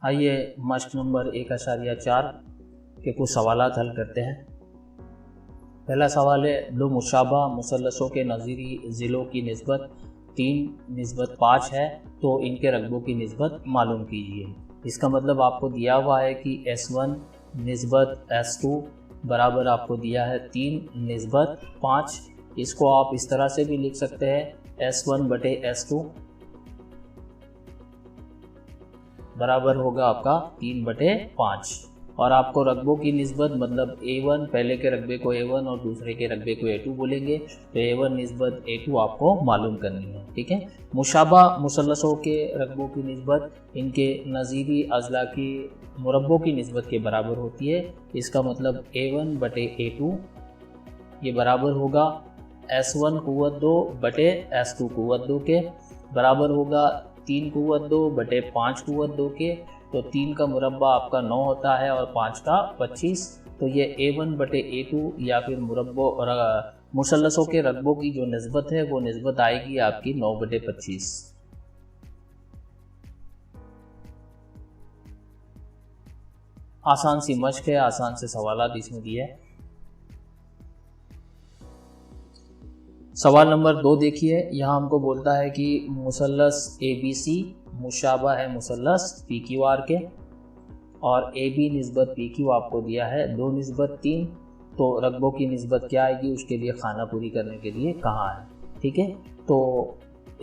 आइए मश्क नंबर 1.4 के कुछ सवालात हल करते हैं। पहला सवाल है, दो मुशाबा मुसल्लसों के नज़ीरी ज़िलों की निस्बत 3:5 है तो इनके रकबों की निस्बत मालूम कीजिए। इसका मतलब आपको दिया हुआ है कि S1 निस्बत S2 बराबर आपको दिया है 3:5। इसको आप इस तरह से भी लिख सकते हैं S1/S2 बराबर होगा आपका 3/5। और आपको रकबों की निस्बत मतलब A1 पहले के रकबे को A1 और दूसरे के रकबे को A2 बोलेंगे, तो A1 निस्बत A2 आपको मालूम करनी है। ठीक है। मुशाबा मुसल्लसों के रकबों की निस्बत इनके नज़ीरी अज़ला की मुरब्बों की निस्बत के बराबर होती है। इसका मतलब A1/A2 ये बराबर होगा S1 क़ुव्वत 2/S2 क़ुव्वत 2 के, बराबर होगा 3 क़ुव्वत 2/5 क़ुव्वत 2 के। तो 3 का मुरब्बा आपका 9 होता है और 5 का 25। तो ये A1/A2 या फिर मुरब्बों और मुसल्लसों के रकबों की जो निस्बत है वो निस्बत आएगी आपकी 9/25। आसान सी मश्क है, आसान से सवालात इसमें दिए है। सवाल नंबर 2 देखिए, यहाँ हमको बोलता है कि मुसल्लस ABC मुशाबा है मुसल्लस PQR के और AB निस्बत PQ आपको दिया है 2:3। तो रकबों की निस्बत क्या आएगी उसके लिए खाना पूरी करने के लिए कहाँ है। ठीक है। तो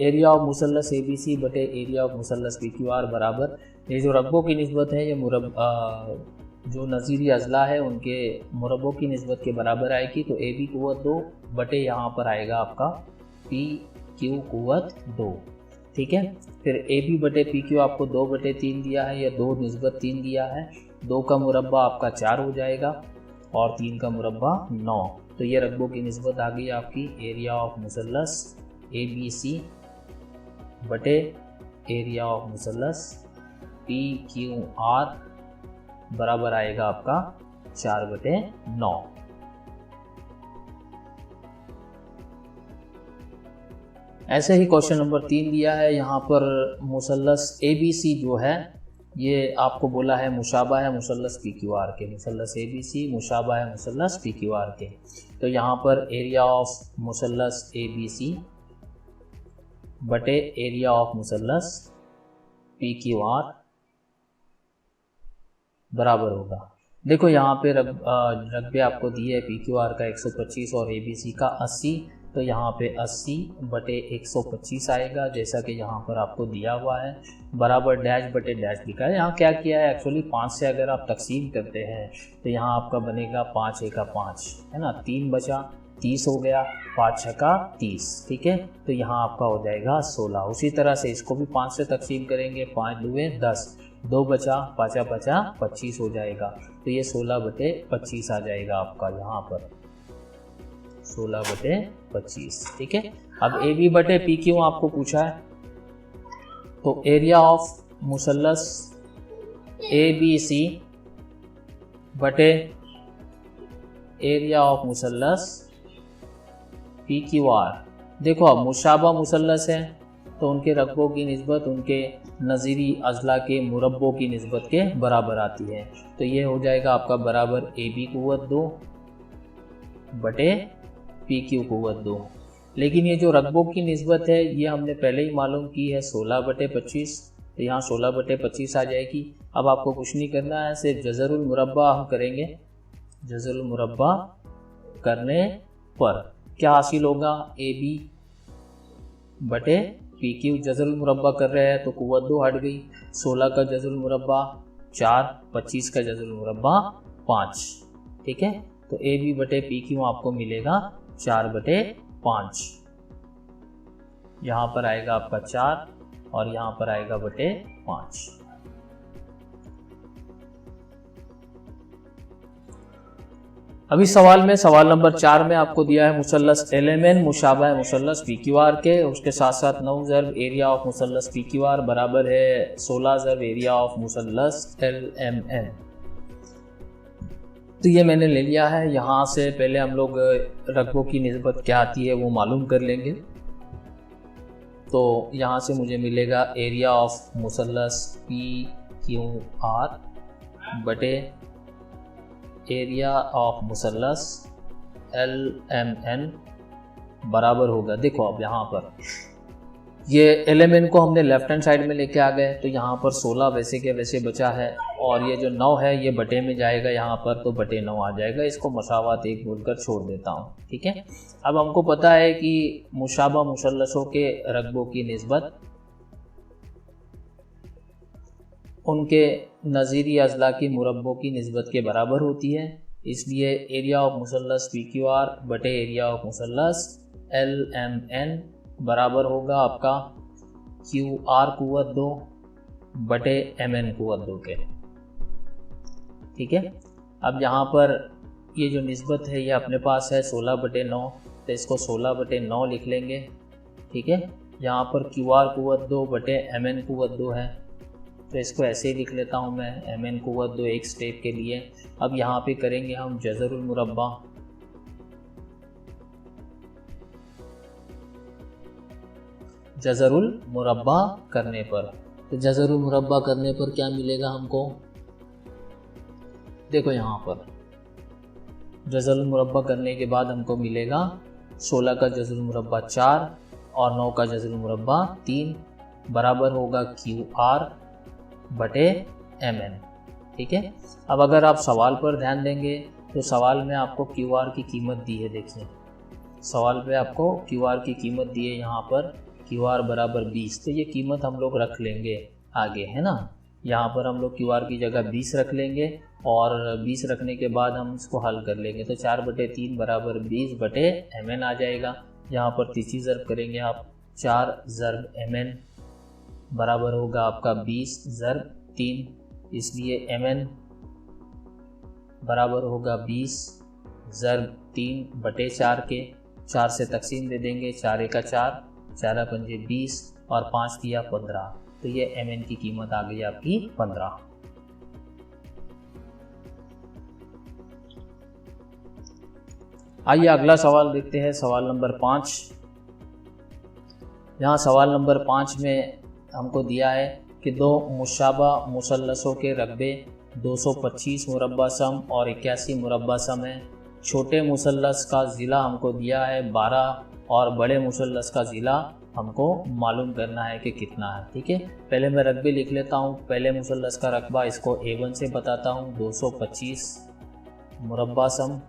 एरिया ऑफ मुसल्लस ABC बटे एरिया ऑफ मुसल्लस PQR बराबर, ये जो रकबों की निस्बत है ये जो नज़ीरी अज़ला है उनके मुरब्बों की निस्बत के बराबर आएगी। तो AB क़ुव्वत 2 बटे यहाँ पर आएगा आपका PQ क़ुव्वत 2। ठीक है। फिर AB बटे PQ आपको 2/3 दिया है या 2:3 दिया है। 2 का मुरब्बा आपका 4 हो जाएगा और 3 का मुरब्बा 9। तो ये रकबों की निस्बत आ गई आपकी एरिया ऑफ मुसल्लस ABC बटे एरिया ऑफ मुसल्लस PQR बराबर आएगा आपका 4/9। ऐसे ही क्वेश्चन नंबर 3 दिया है। यहाँ पर मुसल्लस ABC जो है ये आपको बोला है मुशाबा है मुसल्लस PQR के। मुसल्लस ABC मुशाबा है मुसल्लस PQR के। तो यहाँ पर एरिया ऑफ मुसल्लस ABC बटे एरिया ऑफ मुसल्लस PQR बराबर होगा। देखो यहाँ पे रकबे आपको दिए है PQR का 125 और ABC का 80। तो यहाँ पे 80/125 आएगा जैसा कि यहाँ पर आपको दिया हुआ है, बराबर डैश बटे डैश लिखा है। यहाँ क्या किया है एक्चुअली 5 से अगर आप तकसीम करते हैं तो यहाँ आपका बनेगा 5 × 5 है ना, 3 बचा 30 हो गया, 5 × 6 30। ठीक है। तो यहाँ आपका हो जाएगा 16। उसी तरह से इसको भी 5 से तकसीम करेंगे, 5 दूए 10, 2 बचा 5 × 5 25 हो जाएगा। तो ये 16/25 आ जाएगा आपका यहाँ पर 16/25। ठीक है। अब AB बटे PQ आपको पूछा है, तो एरिया ऑफ मुसल्लस ABC बटे एरिया ऑफ मुसल्लस PQR। देखो अब मुशाबा मुसल्लस है तो उनके रकबों की निस्बत उनके नज़ीरी अज़ला के मुरब्बों की निस्बत के बराबर आती है। तो ये हो जाएगा आपका बराबर AB क़ुव्वत 2 बटे PQ क़ुव्वत 2। लेकिन ये जो रकबों की निस्बत है ये हमने पहले ही मालूम की है 16/25। तो यहाँ 16/25 आ जाएगी। अब आपको कुछ नहीं करना है, सिर्फ जज़रुल मुरब्बा हम करेंगे। जज़रुल मुरब्बा करने पर क्या हासिल होगा, AB बटे PQ। जज़रुल मुरब्बा कर रहे हैं तो क़ुव्वत 2 हट गई, 16 का जज़रुल मुरब्बा 4, 25 का जज़रुल मुरब्बा 5। ठीक है। तो AB बटे PQ आपको मिलेगा 4/5। यहाँ पर आएगा आपका 4 और यहाँ पर आएगा बटे 5। अभी सवाल नंबर 4 में आपको दिया है मुसल्लस LMN मुशाबा है मुसल्लस PQR के। उसके साथ साथ 9 ज़रब एरिया ऑफ मुसल्लस PQR बराबर है 16 ज़रब एरिया ऑफ मुसल्लस LMN। तो ये मैंने ले लिया है। यहाँ से पहले हम लोग रकबों की निस्बत क्या आती है वो मालूम कर लेंगे। तो यहाँ से मुझे मिलेगा एरिया ऑफ मुसल्लस क्यू आर बटे एरिया ऑफ मुसल्लस एल एम एन बराबर होगा, देखो अब यहाँ पर ये एलिमेंट को हमने लेफ्ट हैंड साइड में लेके आ गए, तो यहाँ पर 16 वैसे के वैसे बचा है, और ये जो 9 है ये बटे में जाएगा यहाँ पर, तो बटे 9 आ जाएगा। इसको मसावात 1 बोलकर छोड़ देता हूँ, ठीक है। अब हमको पता है कि मुशाबा मुसल्लसों के रकबों की निस्बत उनके नज़ीरी अज़ला की मुरब्बों की निस्बत के बराबर होती है, इसलिए एरिया ऑफ मुसल्लस पी क्यू आर बटे एरिया ऑफ मुसल्लस एल एम एन बराबर होगा आपका क्यू आर कुव्वत 2 बटे एम एन कुव्वत 2 के, ठीक है। अब यहाँ पर ये जो निस्बत है ये अपने पास है 16 बटे 9, तो इसको 16 बटे 9 लिख लेंगे, ठीक है। यहाँ पर क्यू आर कुव्वत 2 बटे एम एन कुव्वत 2 है, तो इसको ऐसे ही लिख लेता हूँ मैं, एम एन कुव्वत 2 एक स्टेप के लिए। अब यहाँ पे करेंगे हम जज़रुल मुरब्बा, जज़रुल मुरब्बा करने पर, तो जज़रुल मुरब्बा करने पर क्या मिलेगा हमको, देखो यहाँ पर जज़रुल मुरब्बा करने के बाद हमको मिलेगा 16 का जज़रुल मुरब्बा 4 और 9 का जज़रुल मुरब्बा 3 बराबर होगा क्यू आर बटे एम एन, ठीक है। अब अगर आप सवाल पर ध्यान देंगे तो सवाल में आपको क्यू आर की कीमत दी है, देखिए सवाल पे आपको क्यू आर की कीमत दी है यहाँ पर क्यू आर बराबर 20, तो ये कीमत हम लोग रख लेंगे आगे, है ना। यहाँ पर हम लोग क्यू आर की जगह 20 रख लेंगे, और 20 रखने के बाद हम इसको हल कर लेंगे, तो 4 बटे 3 बराबर 20 बटे एम एन आ जाएगा। यहाँ पर तीसरी ज़र्ब करेंगे आप, 4 ज़र्ब एम एन बराबर होगा आपका 20 ज़र्ब 3, इसलिए एम एन बराबर होगा 20 ज़र्ब 3 बटे 4 के, 4 से तकसीम दे देंगे, 4 का 4, 4 पंजे 20 और 5 दिया 15, तो ये एम एन की कीमत आ गई आपकी 15। आइए अगला सवाल देखते हैं, सवाल नंबर 5। यहाँ सवाल नंबर 5 में हमको दिया है कि 2 मुशाबा मुसल्लसों के रकबे 225 मुरब्बा सम और 81 मुरब्बा सम है। छोटे मुसल्लस का ज़िला हमको दिया है 12 और बड़े मुसल्लस का ज़िला हमको मालूम करना है कि कितना है, ठीक है। पहले मैं रकबे लिख लेता हूँ। पहले मुसल्लस का रकबा इसको A1 से बताता हूँ 225 मुरब्बा सम,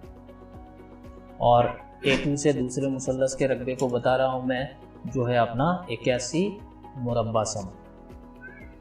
और A2 से दूसरे मुसल्लस के रकबे को बता रहा हूँ मैं, जो है अपना 81 मुरब्बा सम,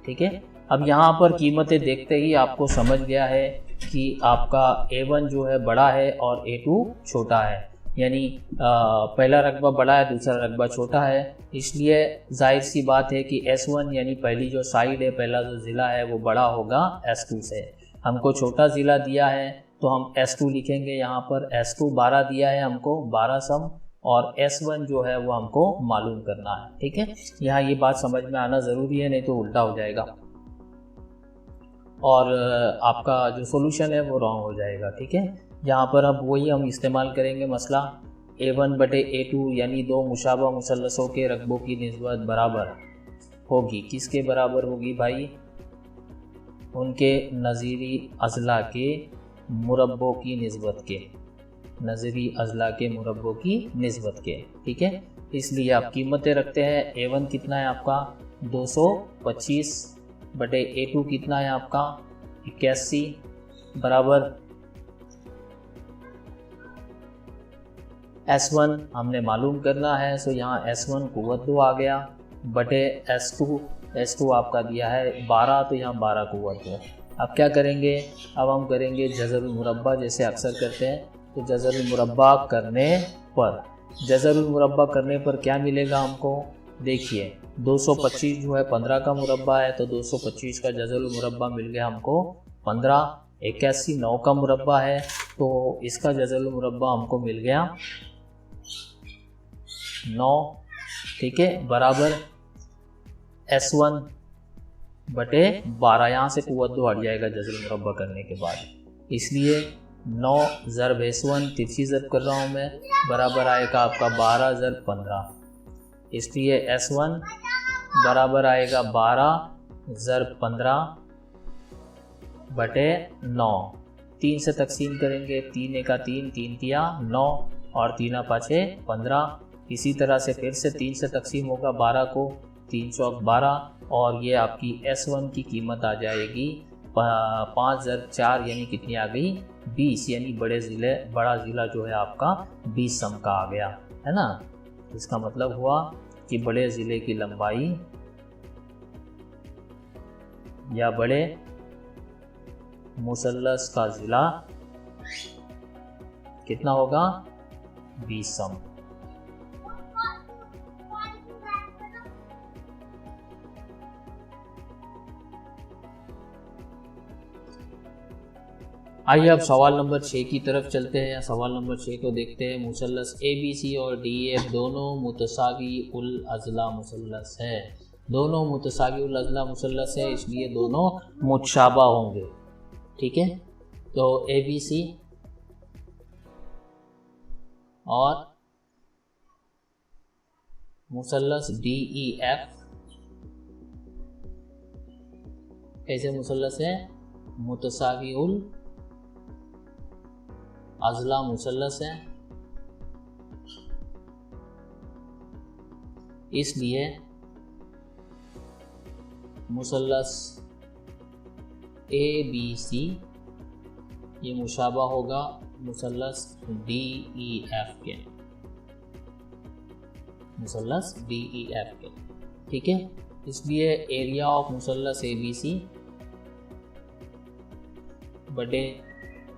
ठीक है। अब यहाँ पर कीमतें देखते ही आपको समझ गया है कि आपका A1 जो है बड़ा है और A2 छोटा है, यानी पहला रकबा बड़ा है दूसरा रकबा छोटा है, इसलिए जाहिर सी बात है कि S1 यानी पहली जो साइड है, पहला जो ज़िला है वो बड़ा होगा S2 से। हमको छोटा ज़िला दिया है तो हम S2 लिखेंगे, यहाँ पर S2 12 दिया है हमको 12 सम, और S1 जो है वो हमको मालूम करना है, ठीक है। यहाँ ये बात समझ में आना ज़रूरी है, नहीं तो उल्टा हो जाएगा और आपका जो सोल्यूशन है वो रॉन्ग हो जाएगा, ठीक है। यहाँ पर अब वही हम इस्तेमाल करेंगे मसला, A1 बटे A2 यानी 2 मुशाबा मुसल्लसों के रकबों की निस्बत बराबर होगी, किसके बराबर होगी भाई, उनके नज़ीरी अज़ला के मुरब्बों की निस्बत के, नज़ीरी अज़ला के मुरब्बों की निस्बत के, ठीक है। इसलिए आप कीमतें रखते हैं, A1 कितना है आपका 225 बटे A2 कितना है आपका 81 बराबर S1 हमने मालूम करना है, सो यहाँ S1 कुव्वत 2 आ गया बटे S2 आपका दिया है 12, तो यहाँ 12 कुव्वत 2। अब क्या करेंगे, अब हम करेंगे जज़रुल मुरब्बा जैसे अक्सर करते हैं, तो जज़रुल मुरब्बा करने पर क्या मिलेगा हमको, देखिए 225 जो है 15 का मुरब्बा है, तो 225 का जज़रुल मुरब्बा मिल गया हमको 15। 81 9 का मुरब्बा है, तो इसका जज़रुल मुरब्बा हमको मिल गया 9, ठीक है, बराबर S1 बटे 12, यहाँ से कुव्वत 2 हट जाएगा जज़रुल मुरब्बा करने के बाद, इसलिए 9 ज़रब S1 तिरछी ज़रब कर रहा हूँ मैं, बराबर आएगा आपका 12 ज़रब 15, इसलिए S1 बराबर आएगा 12 ज़रब 15 बटे 9, 3 से तकसीम करेंगे, 3 एका 3, 3 तिया 9 और 3 पाँचे 15। इसी तरह से फिर से 3 से तकसीम होगा 12 को, 3 चौक 12 और ये आपकी S1 की कीमत आ जाएगी 5 + 4 यानी कितनी आ गई 20, यानी बड़ा ज़िला जो है आपका 20 सम का आ गया, है ना। इसका मतलब हुआ कि बड़े ज़िले की लंबाई या बड़े मुसल्लस का ज़िला कितना होगा 20 सम। आइए अब सवाल नंबर 6 की तरफ चलते हैं। सवाल नंबर 6 को देखते हैं। मुसल्लस ABC और DEF दोनों मुतसावी उल अज़ला मुसल्लस है। दोनों मुतसावी उल अज़ला मुसल्लस है, इसलिए दोनों मुतशाबा होंगे, ठीक है। तो ABC और मुसल्लस DEF कैसे मुसल्लस है, मुतसावी उल अज़ला मुसल्लस है, इसलिए मुसल्लस ABC ये मुशाबा होगा मुसल्लस DEF के, मुसल्लस DEF के, ठीक है। इसलिए एरिया ऑफ मुसल्लस ABC बटे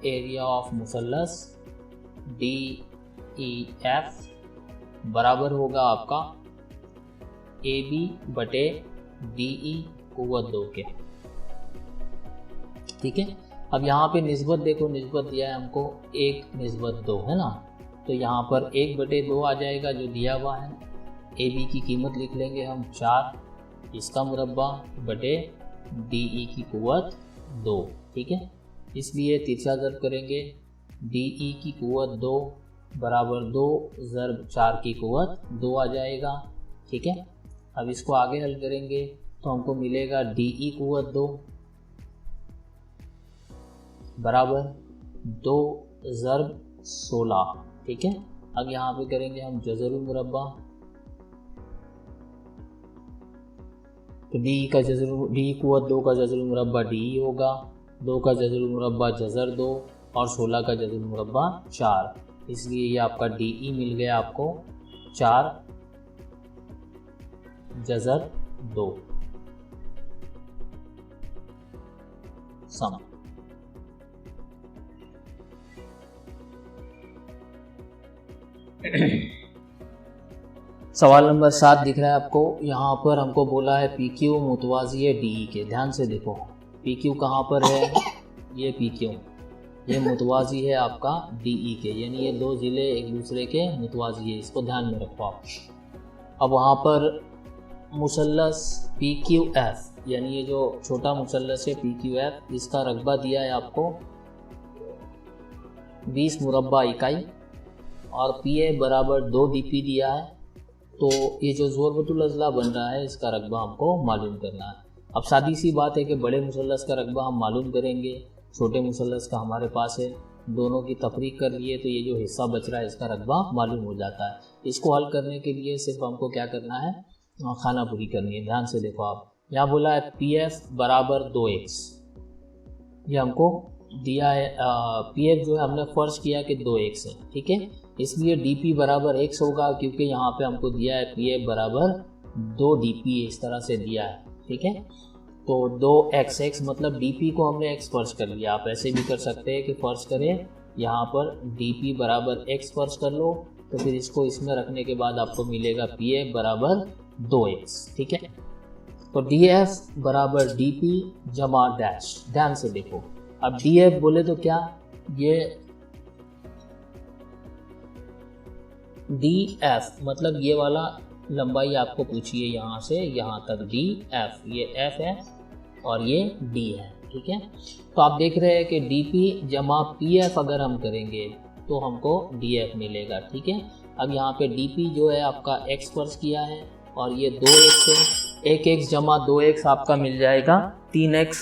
एरिया ऑफ मुसल्लस DEF बराबर होगा आपका AB बटे DE कुव्वत 2 के, ठीक है। अब यहाँ पे निस्बत देखो, निस्बत दिया है हमको 1:2, है ना। तो यहाँ पर 1/2 आ जाएगा जो दिया हुआ है। AB की कीमत लिख लेंगे हम 4, इसका मुरब्बा बटे DE की कुव्वत 2, ठीक है। इसलिए तिरछा ज़र्ब करेंगे, DE की कुव्वत 2 बराबर 2 ज़र्ब 4 की कुव्वत 2 आ जाएगा, ठीक है। अब इसको आगे हल करेंगे तो हमको मिलेगा DE कुव्वत 2 बराबर 2 ज़र्ब 16, ठीक है। अब यहाँ पे करेंगे हम जज़रुल मुरब्बा, तो DE कुव्वत 2 का जज़रुल मुरब्बा DE होगा, 2 का जज़रुल मुरब्बा जज़र 2 और 16 का जज़रुल मुरब्बा 4, इसलिए ये आपका DE मिल गया आपको 4 जज़र 2 सम। सवाल नंबर 7 दिख रहा है आपको। यहाँ पर हमको बोला है PQ मुतवाज़ी है DE के। ध्यान से देखो, PQ कहाँ पर है, ये PQ, ये मुतवाज़ी है आपका DE के, यानी ये 2 ज़िले एक दूसरे के मुतवाज़ी है, इसको ध्यान में रखो आप। अब वहाँ पर मुसल्लस PQF, यानी ये जो छोटा मुसल्लस है PQF, इसका रकबा दिया है आपको 20 मुरब्बा इकाई और PA बराबर 2 DP दिया है। तो ये जो ज़ोरबतुल अज़ला बन रहा है इसका रकबा हमको मालूम करना है। अब सादी सी बात है कि बड़े मुसल्लस का रकबा हम मालूम करेंगे, छोटे मुसल्लस का हमारे पास है, दोनों की तफरीक कर लिए तो ये जो हिस्सा बच रहा है इसका रकबा मालूम हो जाता है। इसको हल करने के लिए सिर्फ हमको क्या करना है, खाना पूरी करनी है। ध्यान से देखो आप, यहाँ बोला है PF बराबर 2x, ये हमको दिया है। PF जो है हमने फ़र्ज़ किया कि 2x है, ठीक है। इसलिए DP बराबर x होगा, क्योंकि यहाँ पे हमको दिया है PF बराबर 2 DP, इस तरह से दिया है, ठीक है। तो 2x मतलब DP को हमने x फ़र्ज़ कर लिया। आप ऐसे भी कर सकते हैं कि फ़र्ज़ करें यहाँ पर DP बराबर x फ़र्ज़ कर लो, तो फिर इसको इसमें रखने के बाद आपको मिलेगा PF बराबर 2x, ठीक है। तो DF बराबर DP जमा डैश। ध्यान से देखो, अब DF बोले तो क्या, ये DF मतलब ये वाला लंबाई आपको पूछी है यहाँ से यहाँ तक DF, ये F है और ये D है, ठीक है। तो आप देख रहे हैं कि DP जमा PF अगर हम करेंगे तो हमको DF मिलेगा, ठीक है। अब यहाँ पे DP जो है आपका x फ़र्ज़ किया है और ये 2x है, 1x जमा 2x आपका मिल जाएगा 3x,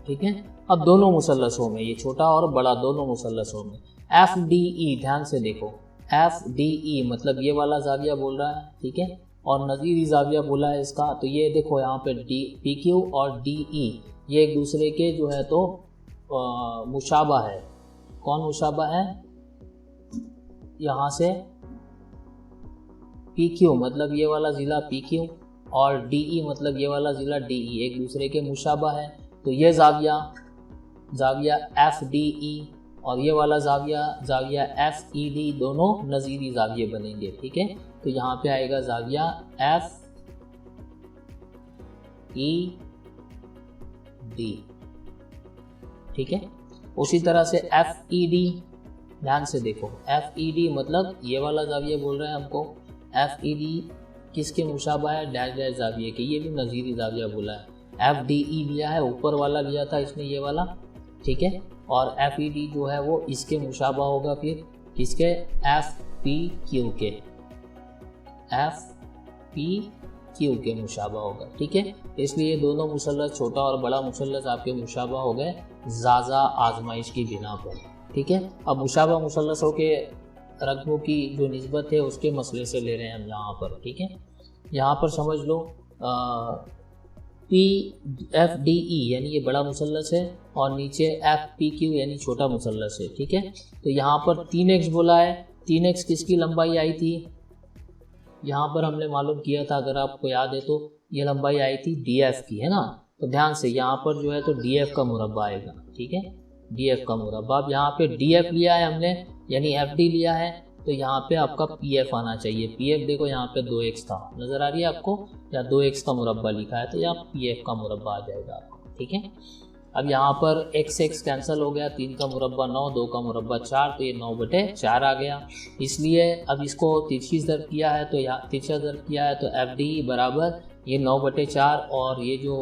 ठीक है। अब दोनों मुसल्लसों में, ये छोटा और बड़ा दोनों मुसल्लसों में FDE, ध्यान से देखो, FDE मतलब ये वाला जाविया बोल रहा है, ठीक है, और नज़ीरी जाविया बोला है इसका। तो ये देखो यहाँ पे PQ और DE ये एक दूसरे के जो है तो मुशाबा है। कौन मुशाबा है? यहाँ से PQ मतलब ये वाला ज़िला PQ और DE मतलब ये वाला ज़िला DE एक दूसरे के मुशाबा है। तो ये जाविया FDE और ये वाला जाविया FED दोनों नज़ीरी जाविये बनेंगे, ठीक है। तो यहाँ पे आएगा जाविया FED, ठीक है। उसी तरह से FED, ध्यान से देखो, FED मतलब ये वाला जाविया बोल रहे हैं हमको, FED किसके मुशाबा है? डैश डैश जाविये के, ये भी नज़ीरी जाविया बोला है। FDE लिया है, ऊपर वाला लिया था इसने ये वाला, ठीक है, और FED जो है वो इसके मुशाबा होगा, फिर किसके? FPQ के, FPQ के मुशाबा होगा, ठीक है। इसलिए दोनों मुसल्लस, छोटा और बड़ा मुसल्लस आपके मुशाबा हो गए ज़ाज़ा आजमाइश की बिना पर, ठीक है। अब मुशाबा मुसल्लसों के रकबों की जो निस्बत है उसके मसले से ले रहे हैं हम यहाँ पर, ठीक है। यहाँ पर समझ लो FDE यानी ये बड़ा मुसल्लस है और नीचे FPQ यानी छोटा मुसल्लस है, ठीक है। तो यहाँ पर 3x बोला है, 3x किसकी लंबाई आई थी? यहाँ पर हमने मालूम किया था, अगर आपको याद है तो ये लंबाई आई थी DF की, है ना। तो ध्यान से यहाँ पर जो है तो DF का मुरब्बा आएगा, ठीक है, DF का मुरब्बा। अब यहाँ पे DF लिया है हमने यानी FD लिया है, तो यहाँ पे आपका PF आना चाहिए। PF देखो यहाँ पे 2x था, नज़र आ रही है आपको, या 2x का मुरब्बा लिखा है तो यहाँ PF का मुरब्बा आ जाएगा आपको, ठीक है। अब यहाँ पर x कैंसिल हो गया, 3 का मुरब्बा 9, 2 का मुरब्बा 4, तो ये 9/4 आ गया। इसलिए अब इसको तिरछी ज़रब किया है तो यहाँ तिरछा ज़रब किया है तो FD बराबर ये 9/4 और ये जो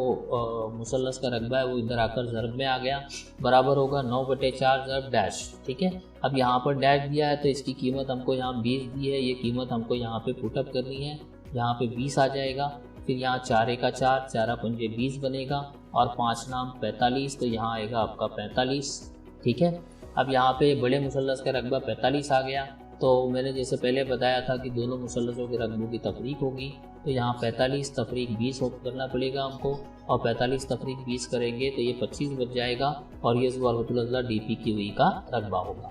मुसल्लस का रकबा है वो इधर आकर ज़रब में आ गया, बराबर होगा 9/4 ज़रब डैश, ठीक है। अब यहाँ पर डैश दिया है तो इसकी कीमत हमको यहाँ 20 दी है, ये कीमत हमको यहाँ पे पुटअप करनी है, यहाँ पे 20 आ जाएगा। फिर यहाँ 4 × 4, 4 × 5 20 बनेगा और 5 नाम 45, तो यहाँ आएगा आपका 45, ठीक है। अब यहाँ पे बड़े मुसल्लस का रकबा 45 आ गया, तो मैंने जैसे पहले बताया था कि दोनों मुसल्लसों के रकबों की तफरीक होगी, तो यहाँ 45 तफरीक 20 करना पड़ेगा हमको, और 45 तफरीक 20 करेंगे तो ये 25 बच जाएगा और ये ज़ुवारतुल अज़ला DPQE का रकबा होगा।